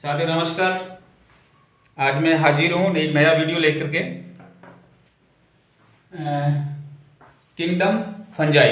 साथी नमस्कार। आज मैं हाजिर हूँ एक नया वीडियो लेकर के। किंगडम फंजाई,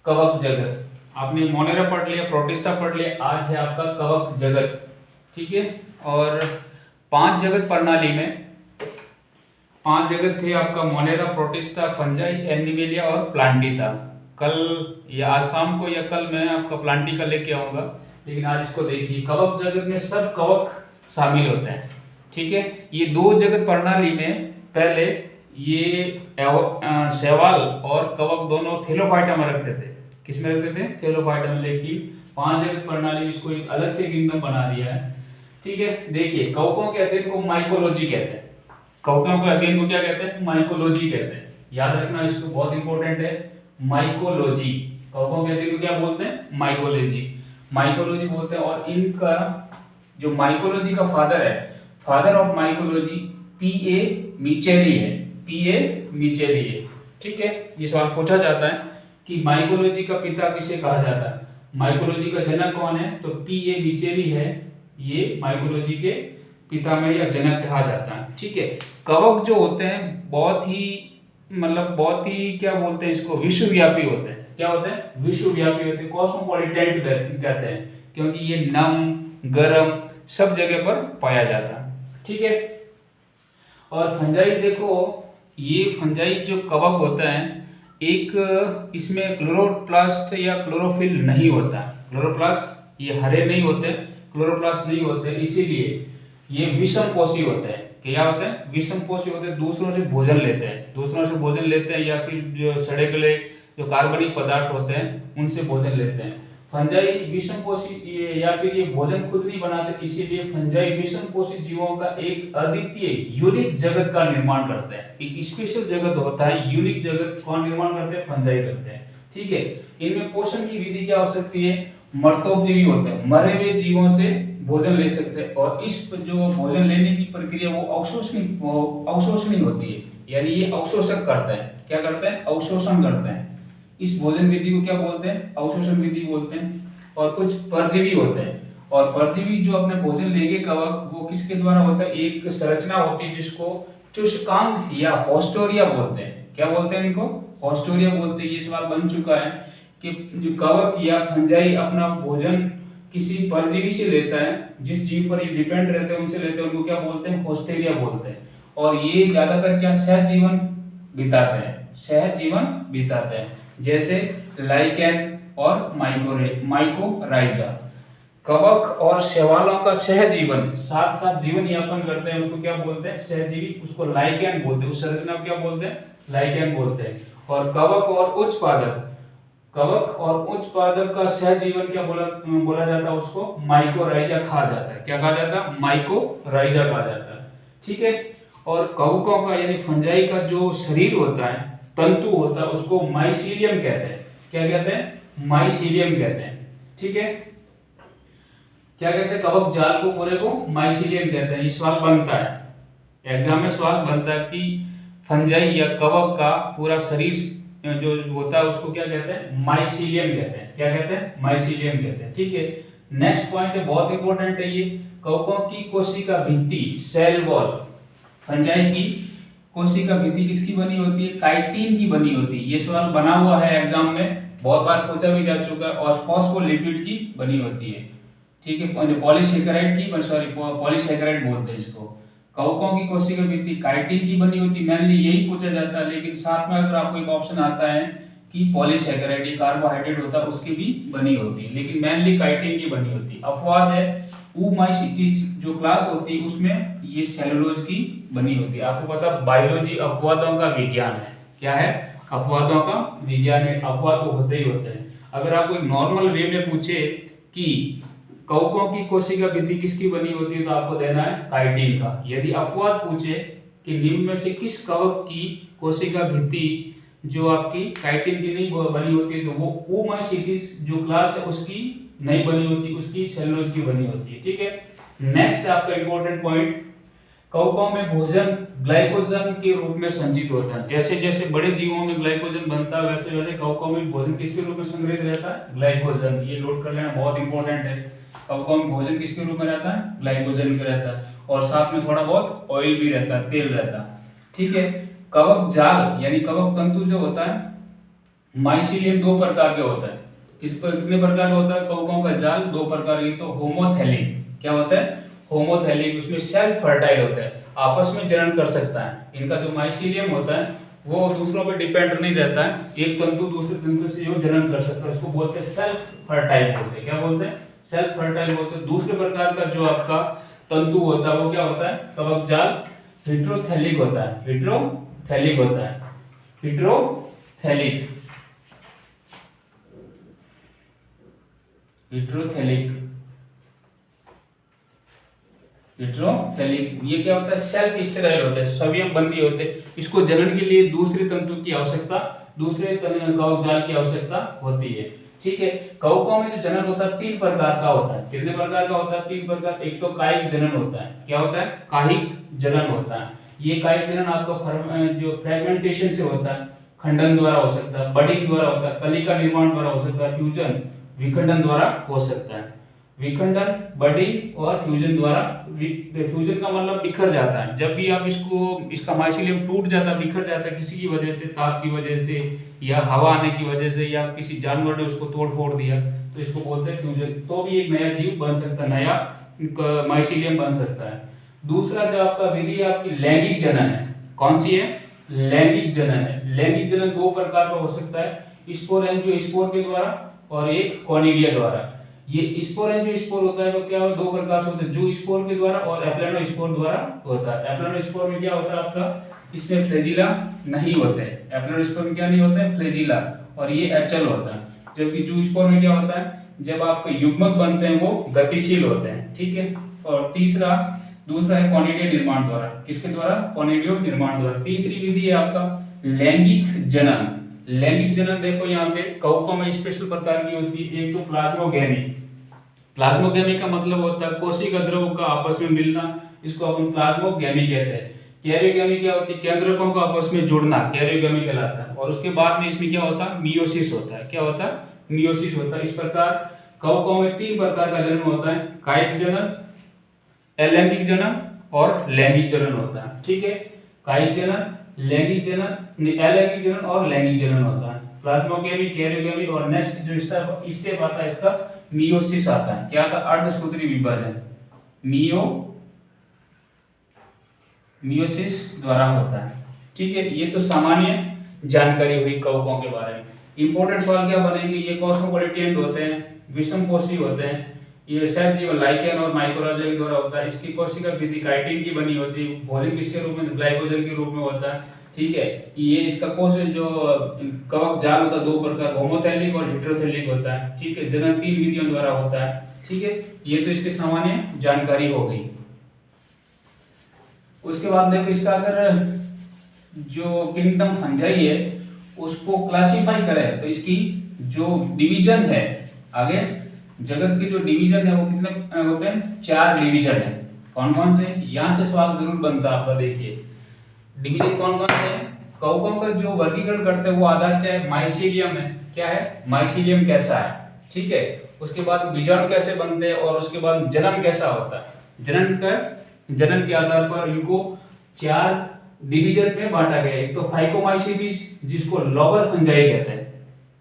कवक जगत। आपने मोनेरा पढ़ लिया, प्रोटिस्टा पढ़ लिया, आज है आपका कवक जगत। ठीक है। और 5 जगत प्रणाली में 5 जगत थे आपका मोनेरा, प्रोटिस्टा, फंजाई, एनिमेलिया और प्लांटिता। कल या आज शाम को या कल मैं आपका प्लांटिका लेके आऊँगा, लेकिन आज इसको देखिए। कवक जगत में सब कवक शामिल होते हैं। ठीक है। ये 2 जगत प्रणाली में पहले ये शैवाल और कवक दोनों थेलोफाइटा में रखते थे। किस में रखते थे? थेलोफाइटा में। लेकिन 5 जगत प्रणाली में इसको एक अलग से किंगडम बना दिया है। ठीक है। देखिए, कवकों के अध्ययन को माइकोलॉजी कहते हैं। कवकों के अध्ययन को क्या कहते हैं? माइकोलॉजी कहते हैं। याद रखना, इसको बहुत इंपॉर्टेंट है। माइकोलॉजी, कवकों के अध्ययन को क्या बोलते हैं? माइकोलॉजी। माइकोलॉजी बोलते हैं। और इनका जो माइकोलॉजी का फादर है, फादर ऑफ माइकोलॉजी पीए मिचेली है। पीए मिचेली है। ठीक है। ये सवाल पूछा जाता है कि माइकोलॉजी का पिता किसे कहा जाता है? माइकोलॉजी का जनक कौन है? तो पीए मिचेली है। ये माइकोलॉजी के पिता में या जनक कहा जाता है। ठीक है। कवक जो होते हैं बहुत ही क्या बोलते हैं इसको, विश्वव्यापी होते हैं। क्या होते हैं? विश्वव्यापी होते हैं। कॉस्मोपॉलिटेंट कहते हैं, क्योंकि ये नम, गर्म सब जगह पर पाया जाता है। ठीक है। और फंजाई देखो, ये फंजाई जो कवक होता है, एक इसमें क्लोरोप्लास्ट या क्लोरोफिल नहीं होता। क्लोरोप्लास्ट ये हरे नहीं होते, क्लोरोप्लास्ट नहीं होते, इसीलिए ये विषमपोषी होते हैं। क्या होते हैं? विषमपोषी होते हैं। दूसरों से भोजन लेते हैं, या फिर जो सड़े गले जो कार्बनिक पदार्थ होते हैं उनसे भोजन लेते हैं। फंजाई विषमपोषी या फिर ये भोजन खुद नहीं बनाते, इसीलिए फंजाई विषमपोषी जीवों का एक अद्वितीय यूनिक जगत का निर्माण करते हैं। एक स्पेशल जगत होता है, यूनिक जगत कौन निर्माण करते हैं? फंजाई करते हैं। ठीक है। इनमें पोषण की विधि क्या हो सकती है? मर्तोपजीवी होते हैं, मरे हुए जीवों से भोजन ले सकते हैं। और इस जो भोजन लेने की प्रक्रिया वो अवशोषणी होती है, यानी ये अवशोषक करते हैं। क्या करते हैं? अवशोषण करते हैं। इस भोजन विधि को क्या बोलते हैं? अवशोषण विधि बोलते हैं। और कुछ परजीवी होते हैं, और परजीवी जो अपने भोजन लेंगे कवक, वो किसके द्वारा होता है? एक संरचना होती है जिसको चुष्कांग या होस्टोरिया बोलते हैं। क्या बोलते हैं इनको? होस्टोरिया बोलते हैं। ये सवाल बन चुका है कि जो कवक या फंजाई अपना भोजन किसी परजीवी से लेता है, जिस जीव पर ये डिपेंड रहते हैं उनसे लेते हैं, उनको क्या बोलते हैं? होस्टेरिया बोलते हैं। और ये ज्यादातर क्या सहज जीवन बिताते हैं, जैसे लाइकेन और माइकोराइजा। कवक और शैवालों का सहजीवन, साथ साथ जीवन यापन करते हैं, उसको क्या बोलते हैं? सहजीवी। उसको लाइकेन बोलते हैं। उस संरचना को क्या बोलते हैं? लाइकेन बोलते हैं। और कवक और उच्च पादप का सहजीवन क्या बोला जाता है? उसको माइकोराइजा कहा जाता है। क्या कहा जाता है? माइकोराइजा कहा जाता है। ठीक है। और कवकों का यानी फंजाई का जो शरीर होता है, तंतु होता है, उसको माइसीलियम कहते हैं। क्या कहते हैं? माइसीलियम कहते हैं। ठीक है। क्या कहते हैं? कवक जाल को पूरे को माइसीलियम कहते हैं। ये सवाल बनता है, एग्जाम में सवाल बनता है कि फंजाई या कवक का पूरा शरीर जो होता है उसको क्या कहते हैं? माइसीलियम कहते हैं। क्या कहते हैं? माइसीलियम कहते हैं। ठीक है। नेक्स्ट पॉइंट है, बहुत इंपॉर्टेंट है ये। कवकों की कोशिका भित्ति, सेल वॉल। फंजाई की कोशिका भित्ति किसकी बनी होती है? काइटिन की बनी होती है। ये सवाल बना हुआ है एग्जाम में, बहुत बार पूछा भी जा चुका है। और फॉस्फोलिपिड की बनी होती है। ठीक है। पॉलीसेकेराइड पॉलीसेकेराइड बोलते हैं इसको। कवकों की कोशिका भित्ति काइटिन की बनी होती है, मेनली यही पूछा जाता है। लेकिन साथ में अगर आपको एक ऑप्शन आता है कि पॉलीसेकेराइड कार्बोहाइड्रेट होता है उसकी भी बनी होती है, लेकिन मेनली काइटिन की बनी होती है। अपवाद है ऊमाइसीटीज जो क्लास होती है, उसमें ये सेलुलोज की बनी होती है। आपको पता बायोलॉजी अपवादों का विज्ञान है। क्या है? अपवादों का विज्ञान है। अपवाद तो होते ही होते हैं। अगर आपको एक नॉर्मल वे में पूछे कि कवकों की कोशिका भित्ति किसकी बनी होती है, तो आपको देना है काइटिन का। यदि अपवाद पूछे कि निम्न में से किस कवक की कोशिका भित्ति जो आपकी काइटिन की नहीं बनी होती है, तो वो ओमाइसीटिस जो क्लास है उसकी नहीं बनी होती, उसकी सेलुलोज की बनी होती है। ठीक है। नेक्स्ट आपका इंपॉर्टेंट पॉइंट, कवकों में भोजन ग्लाइकोजन के रूप में संचित होता है। जैसे जैसे बड़े जीवों में ग्लाइकोजन बनता है वैसे वैसे कवकों में भोजन किसके रूप में संग्रहित रहता है? ग्लाइकोजन। ये नोट कर लेना, बहुत इंपॉर्टेंट है। कवकों में भोजन किसके रूप में रहता है? ग्लाइकोजन का रहता है, और साथ में थोड़ा बहुत ऑयल भी रहता है, तेल रहता है। ठीक है। कवक जाल यानी कवक तंतु जो होता है, माइसीलियम दो प्रकार के होता है। किस पर कितने प्रकार का होता है? कवकों का जाल दो प्रकार के। तो होमोथैलिक, क्या होता है? होमोथैलिक। उसमें सेल्फ फर्टाइल होता है, आपस में जनन कर सकता है। इनका जो माइसीलियम होता है वो दूसरों पर डिपेंड नहीं रहता है, एक तंतु दूसरे तंतु से जो जनन कर सकता है उसको बोलते हैं सेल्फ फर्टाइल बोलते हैं। क्या बोलते हैं? सेल्फ फर्टाइल बोलते हैं। दूसरे प्रकार का जो आपका तंतु होता है वो क्या होता है? कवक जाल हिट्रोथैलिक होता है। हिट्रोथैलिक होता है, हिट्रोथैलिक, हिट्रोथैलिक, हिट्रोथैलिक। ये क्या होता है? सेल्फ स्टेराइल होता है, स्वयं बंदी होते हैं। इसको जनन के लिए दूसरे तंतु की आवश्यकता, दूसरे कवक जाल की आवश्यकता होती है। ठीक है। कवकों में जो जनन होता है तीन प्रकार का होता है। कितने प्रकार का होता है? तीन प्रकार। एक तो कायिक जनन होता है। क्या होता है? कायिक जनन होता है। ये कायिक जनन आपका जो फ्रेगमेंटेशन से होता है, खंडन द्वारा हो सकता है, बडिंग द्वारा होता है, कलिका निर्माण द्वारा हो सकता है, फ्यूजन विखंडन द्वारा हो सकता है। विखंडन, बडिंग और फ्यूजन द्वारा। फ्यूजन का मतलब बिखर जाता है। जब भी आप इसका माइसीलियम टूट जाता है, बिखर जाता है किसी की वजह से, ताप की वजह से या हवा आने की वजह से या किसी जानवर ने उसको तोड़ फोड़ दिया, तो इसको बोलते हैं फ्यूजन। तो भी एक नया जीव बन सकता है, नया माइसीलियम बन सकता है। दूसरा जो आपका विधि है आपकी लैंगिक जनन है। कौन सी है? लैंगिक जनन है। लैंगिक जनन दो प्रकार का हो सकता है, स्पोर एंजियोस्पोर के द्वारा और एक कॉनिडिया द्वारा। ये स्पोर एंजियोस्पोर होता है वो क्या है? दो प्रकार से होता है, जू स्पोर के द्वारा और एप्लानोस्पोर द्वारा होता है। एप्लानोस्पोर में क्या होता है आपका? इसमें फ्लैजिला नहीं होते हैं। एप्लानोस्पोर में क्या नहीं होता है? फ्लैजिला, और ये एचल होता है। जबकि जू स्पोर में क्या होता है? जब आपके युग्मक बनते हैं वो गतिशील होते हैं। ठीक है। और दूसरा है कॉनिडियो निर्माण द्वारा। किसके द्वारा? कॉनिडियो निर्माण द्वारा। तीसरी विधि है आपका लैंगिक जनन। लैंगिक जनन देखो यहाँ पे कवकों में स्पेशल प्रकार की होती है। एक तो प्लाज्मोगेमी। प्लाज्मोगेमी का मतलब होता है कोशिका द्रव का आपस में मिलना, इसको अपन प्लाज्मोगेमी कहते हैं। कैरियोगेमी क्या होती है? केंद्रकों का आपस में जुड़ना, कैरियोगेमी कहलाता है। और उसके बाद में इसमें क्या होता है? मियोसिस होता है। क्या होता है? मियोसिस होता है। इस प्रकार कवकों में तीन प्रकार का जन्म होता है, कायिक जनन, अलैंगिक जनन और लैंगिक जनन होता है। ठीक है। कायिक जनन, लैंगिक जनन, अलैंगिक जनन और लैंगिक जनन होता है। प्लाज्मोगेमी, कैरियोगेमी और नेक्स्ट जो स्टेप आता है इसका मियोसिस आता है। क्या आता है? अर्धसूत्री विभाजन। मियोसिस द्वारा होता है। ठीक है। ये तो सामान्य जानकारी हुई कवकों के बारे में। इंपॉर्टेंट सवाल क्या बनेंगे? ये कॉस्मोपोलिटेंट होते हैं, विषमकोशी होते हैं। ये सहजीव लाइकेन और माइकोराजा के द्वारा होता है। इसकी कोशिका विधि काइटिन की बनी होती है। भोजन किसके रूप में? ग्लाइकोजन के रूप में होता है। ठीक है। ये इसका कोश जो कवक जाल होता है दो प्रकार, होमोथैलिक और हिट्रोथैलिक होता है। ठीक है। जनन तीन विधियों द्वारा होता है। ठीक है। ये तो इसकी सामान्य जानकारी हो गई। उसके बाद देखो इसका अगर जो किंगडम फंजाई है उसको क्लासिफाई करें तो इसकी जो डिवीजन है, आगे जगत के जो डिवीजन है वो कितने होते हैं? 4 डिवीजन है। कौन कौन से? यहाँ से सवाल जरूर बनता है आपका। देखिए डिवीजन कौन कौन से हैं? कवकों का जो वर्गीकरण करते हैं वो आधार क्या है? माइसीलियम है। क्या है? माइसीलियम कैसा है। ठीक है। उसके बाद बीजाणु कैसे बनते हैं और उसके बाद जन्म कैसा होता है। जनन के आधार पर इनको 4 डिवीजन में बांटा गया है। एक तो फाइकोमाइसीटीज जिसको लोबर फंजाई कहते हैं।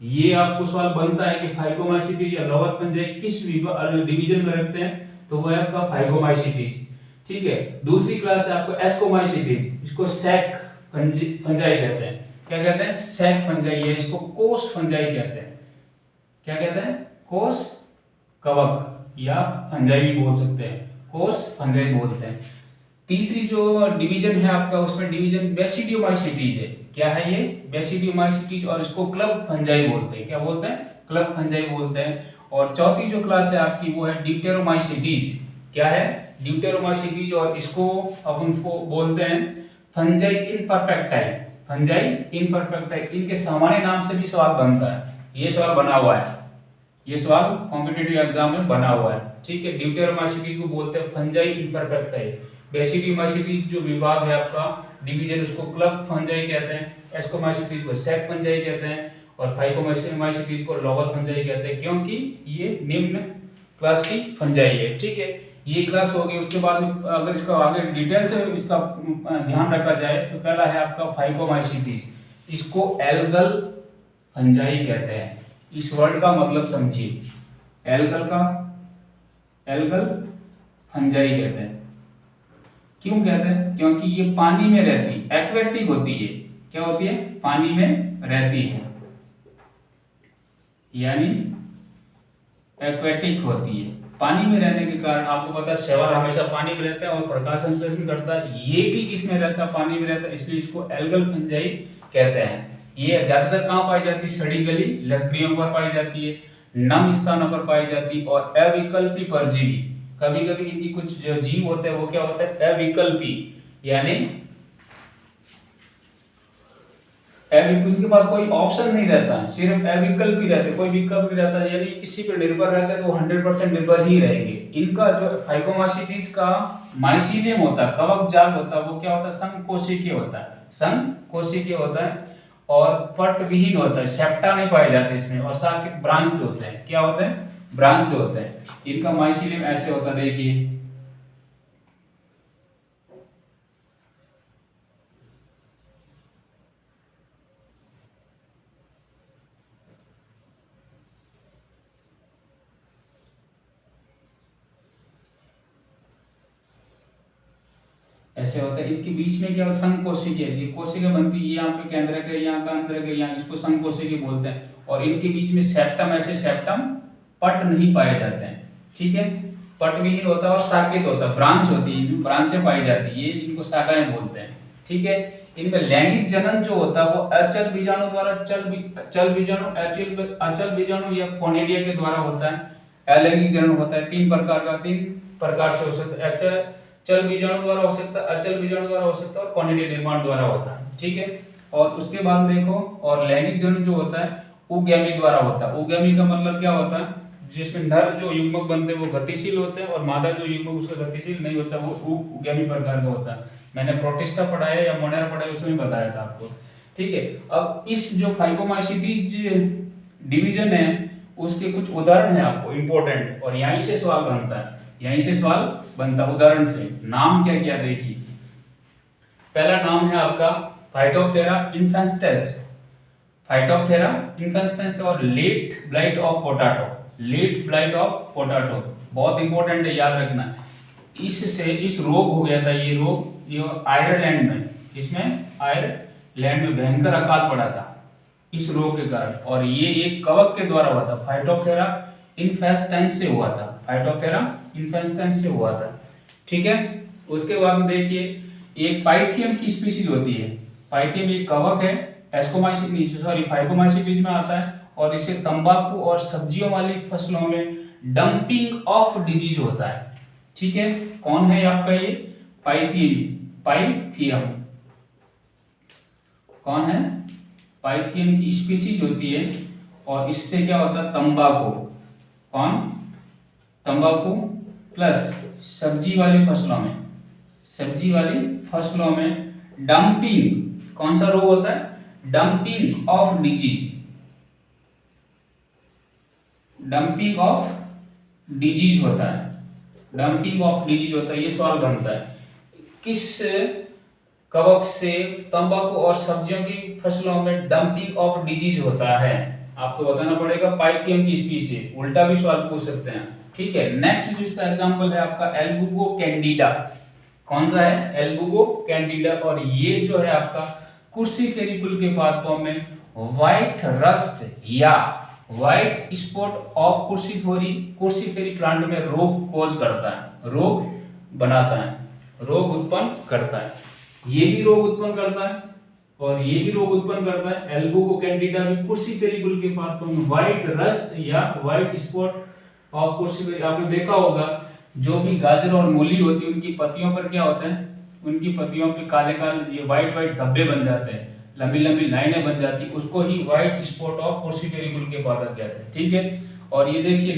ये आपको सवाल बनता है कि फाइकोमाइसीटीज या लोबर फंजाई किस डिवीजन में रखते हैं, तो वो है आपका फाइकोमाइसीटीज। ठीक है। दूसरी क्लास है आपको एस्कोमाइसीटीज, इसको सैक फंजाई कहते हैं। क्या कहते हैं? सैक फंजाई है। इसको कोष फंजाई कहते हैं। क्या कहते हैं? कोष कवक या फंजाई भी बोल सकते हैं, कोष फंजाई बोलते हैं। तीसरी जो डिवीजन है आपका उसमें डिवीजन बेसिडियोमाइसीटीज है। क्या है ये? बेसिडियोमाइसीटीज, और इसको क्लब फंजाई बोलते हैं। क्या बोलते हैं? क्लब फंजाई बोलते हैं। और चौथी जो क्लास है आपकी वो है ड्यूटेरोमाइसीटीज। क्या है? ड्यूटेरोमाइसीटीज, और इसको अपन बोलते हैं फंजाई इनपरफेक्टाई। फंजाई इनपरफेक्टाई। इनके सामान्य नाम से भी सवाल बनता है। ये सवाल बना हुआ है, ये सवाल कॉम्पिटिटिव एग्जाम में बना हुआ है। ठीक है। ड्यूटेरोमाइसीटीज को बोलते हैं फंजाई इनपरफेक्टाई। बेसिडियोमाइसीटीज जो विभाग है आपका डिवीजन उसको क्लब फंजाई कहते हैं, एस्कोमाइसीटीज को सेक फंजाई कहते हैं और फाइकोमाइसीटीज को लोबर फंजाई कहते हैं, क्योंकि ये निम्न क्लास की फंजाई है। ठीक है, ये क्लास हो गई। उसके बाद में अगर इसका आगे डिटेल से इसका ध्यान रखा जाए तो पहला है आपका फाइकोमाइसीटीज, इसको एल्गल फंजाई कहते हैं। इस वर्ड का मतलब समझिए, एल्गल फंजाई कहते हैं। क्यों कहते हैं? क्योंकि ये पानी में रहती, एक्वेटिक होती है। क्या होती है? पानी में रहती है, यानी एक्वेटिक होती है। पानी में रहने के कारण आपको पता है शैवाल हमेशा पानी में रहता है और प्रकाश संश्लेषण करता है, ये भी किसमें रहता है? पानी में रहता है, इसलिए इसको एल्गल फंजाई कहते हैं। ये ज्यादातर कहाँ पाई जाती है? सड़ी गली लकड़ियों पर पाई जाती है, नम स्थानों पर पाई जाती है और अविकल्पी परजीवी। कभी कभी इनकी कुछ जो जीव होते हैं वो क्या होता है? अविकल्पी, यानी उनके पास कोई ऑप्शन नहीं रहता, सिर्फ अविकल्पी रहते, कोई विकल्प नहीं रहता, यानी किसी पर निर्भर रहते हैं तो 100% निर्भर ही रहेंगे। इनका जो फाइकोमाइसीटीज का माइसीलियम होता है, कवक जाल होता है, वो क्या होता है? संकोशिकीय होता है, संकोशिकीय होता है और पट विहीन होता है, सेप्टा नहीं पाए जाते इसमें, और साथ ब्रांच्ड होते हैं। क्या होते हैं? ब्रांच्ड होते हैं। इनका माइसीलियम ऐसे होता है, देखिए ऐसे होता है। इनके बीच में क्या होता है? संकोशिकीय, ये कोशिका बनती है, यहाँ पे केंद्रक है, यहाँ का अंतरक है, यहाँ इसको संकोशिकीय बोलते हैं। और इनके बीच में सेप्टम, ऐसे सेप्टम पट नहीं पाए जाते हैं। ठीक है, पट विहीन होता है और साकेत होता है, ब्रांच होती है, ब्रांचें पाई जाती है, ये इनको शाखाएं बोलते हैं। ठीक है, इनमें लैंगिक जनन जो होता है वो अचल बीजाणु द्वारा, अचल बीजाणु या कोनिडिया के द्वारा होता है। अलैंगिक जनन होता है तीन प्रकार से हो सकता है। चल बीजाणु द्वारा हो सकता है, अचल बीजाणु द्वारा हो सकता है और कोनिडिया निर्माण द्वारा होता है। ठीक है, और उसके बाद देखो, और लैंगिक जनन जो होता है उद्यमी द्वारा होता है। उद्यमी का मतलब क्या होता है? जिसमें नर जो युग्मक बनते हैं वो गतिशील होते हैं और मादा जो युग्मक उसका गतिशील नहीं होता, वो उद्यमी प्रकार का होता है। मैंने प्रोटिस्टा पढ़ाया या मोनेरा पढ़ाया, उसमें बताया था आपको। ठीक है, अब इस जो फाइकोमाइसीटीज डिवीजन है उसके कुछ उदाहरण है आपको इंपॉर्टेंट, और यहीं से सवाल बनता है, उदाहरण से। नाम क्या क्या देखिए, पहला नाम है आपका फाइटोप्टेरा इन्फेस्टेंस और लेट ब्लाइट ऑफ पोटैटो, बहुत इंपॉर्टेंट है, याद रखना। इससे इस रोग हो गया था, ये आयरलैंड में, आयरलैंड में भयंकर अकाल पड़ा था इस रोग के कारण, और ये एक कवक के द्वारा हुआ था, फाइटोप्टेरा इन्फेस्टेंस से हुआ था। ठीक है, उसके बाद में देखिए एक पाइथियम की स्पीशीज होती है। पाइथियम एक कवक है, फाइकोमाइसीटीज में आता है, और इसे तंबाकू और सब्जियों वाली फसलों में डंपिंग ऑफ डिजीज होता है। ठीक है, कौन है आपका ये? पाइथियम कौन है? पाइथियम की स्पीशीज होती है, और इससे क्या होता है? तंबाकू प्लस सब्जी वाली फसलों में डंपिंग, कौन सा रोग होता है? डंपिंग ऑफ डिजीज होता है। ये सवाल बनता है, किस कवक से तंबाकू और सब्जियों की फसलों में डंपिंग ऑफ डिजीज होता है? आपको बताना पड़ेगा पाइथियम की स्पीशीज, उल्टा भी सवाल पूछ सकते हैं। ठीक है, नेक्स्ट जिसका एग्जांपल है आपका एल्बुगो कैंडिडा। कौन सा है? एल्बुगो कैंडिडा, और ये जो है आपका कुर्सीफेरी कुल के पादपों में व्हाइट रस्ट या व्हाइट स्पॉट ऑफ कुर्सीफेरी प्लांट में रोग कोज करता है, रोग उत्पन्न करता है। ये भी रोग उत्पन्न करता है और ये भी रोग उत्पन्न करता है। एल्बुगो कैंडिडा भी कुर्सीफेरी कुल के पादपों में व्हाइट रस्ट या व्हाइट स्पॉट ऑफ कुर्सीफेरी, आपने देखा होगा जो भी गाजर और मूली होती है उनकी पत्तियों पर क्या होता है? उनकी पत्तियों पे काले ये व्हाइट धब्बे बन जाते हैं, लंबी लाइनें बन जाती, उसको ही व्हाइट स्पॉट ऑफ कुर्सीफेरी कुल के पादप कहते हैं। ठीक है, और ये देखिए